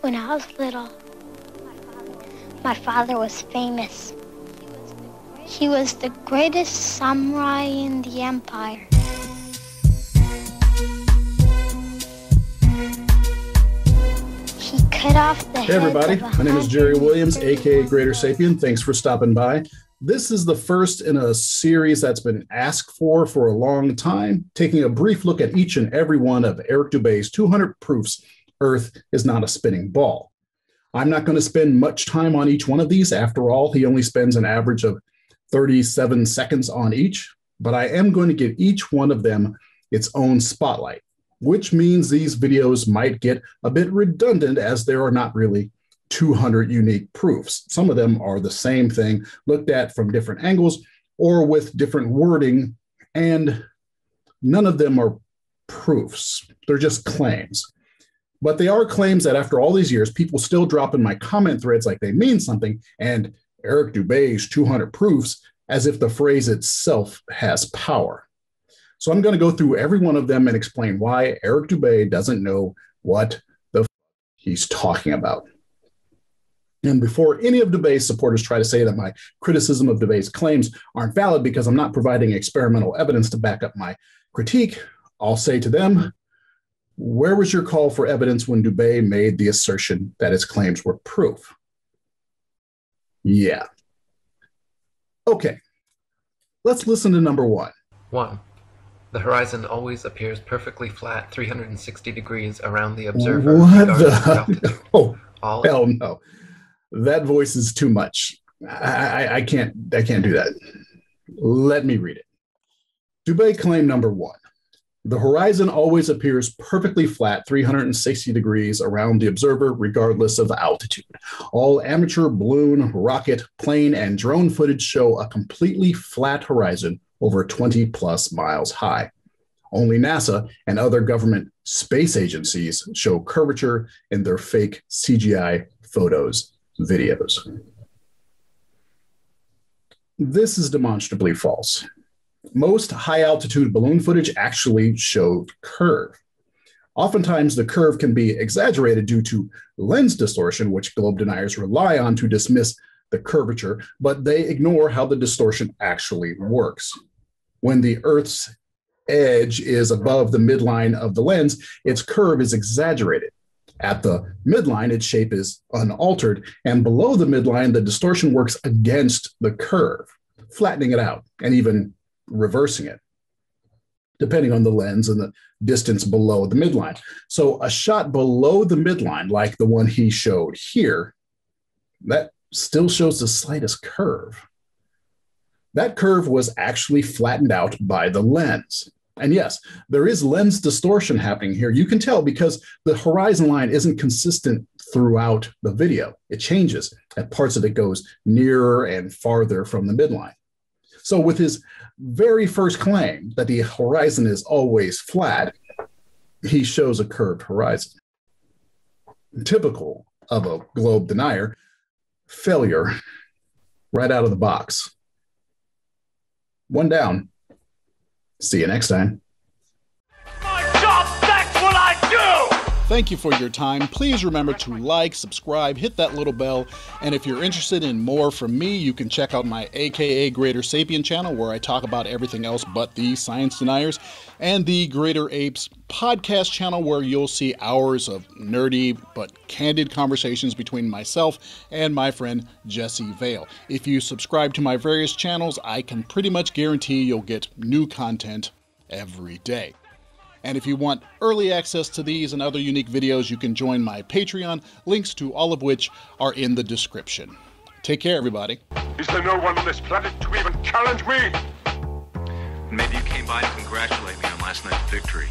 When I was little, my father was famous. He was the greatest samurai in the empire. He cut off the heads. Hey everybody, my name is Jerry Williams, aka Greater Sapien. Thanks for stopping by. This is the first in a series that's been asked for a long time, taking a brief look at each and every one of Eric Dubay's 200 proofs Earth is not a spinning ball. I'm not going to spend much time on each one of these. After all, he only spends an average of 37 seconds on each, but I am going to give each one of them its own spotlight, which means these videos might get a bit redundant as there are not really 200 unique proofs. Some of them are the same thing looked at from different angles or with different wording, and none of them are proofs. They're just claims. But they are claims that after all these years, people still drop in my comment threads like they mean something, and Eric Dubay's 200 proofs as if the phrase itself has power. So I'm going to go through every one of them and explain why Eric Dubay doesn't know what the f he's talking about. And before any of Dubay's supporters try to say that my criticism of Dubay's claims aren't valid because I'm not providing experimental evidence to back up my critique, I'll say to them, where was your call for evidence when Dubay made the assertion that his claims were proof? Yeah. Okay, let's listen to number one. 1. The horizon always appears perfectly flat 360 degrees around the observer. What the? Oh, hell no. That voice is too much. I can't do that. Let me read it. Dubay claim number 1. The horizon always appears perfectly flat 360 degrees around the observer regardless of altitude. All amateur balloon, rocket, plane, and drone footage show a completely flat horizon over 20 plus miles high. Only NASA and other government space agencies show curvature in their fake CGI photos, videos. This is demonstrably false. Most high-altitude balloon footage actually showed curve. Oftentimes, the curve can be exaggerated due to lens distortion, which globe deniers rely on to dismiss the curvature, but they ignore how the distortion actually works. When the Earth's edge is above the midline of the lens, its curve is exaggerated. At the midline, its shape is unaltered, and below the midline, the distortion works against the curve, flattening it out and even reversing it, depending on the lens and the distance below the midline. So a shot below the midline, like the one he showed here, that still shows the slightest curve. That curve was actually flattened out by the lens. And yes, there is lens distortion happening here. You can tell because the horizon line isn't consistent throughout the video. It changes. At parts of it goes nearer and farther from the midline. So with his very first claim that the horizon is always flat, he shows a curved horizon. Typical of a globe denier, failure right out of the box. One down. See you next time. My job, that's what I do! Thank you for your time. Please remember to like, subscribe, hit that little bell, and if you're interested in more from me, you can check out my aka Greater Sapien channel where I talk about everything else but the science deniers, and the Greater Apes podcast channel where you'll see hours of nerdy but candid conversations between myself and my friend Jesse Vale. If you subscribe to my various channels, I can pretty much guarantee you'll get new content every day. And if you want early access to these and other unique videos, you can join my Patreon, links to all of which are in the description. Take care, everybody. Is there no one on this planet to even challenge me? Maybe you came by to congratulate me on last night's victory.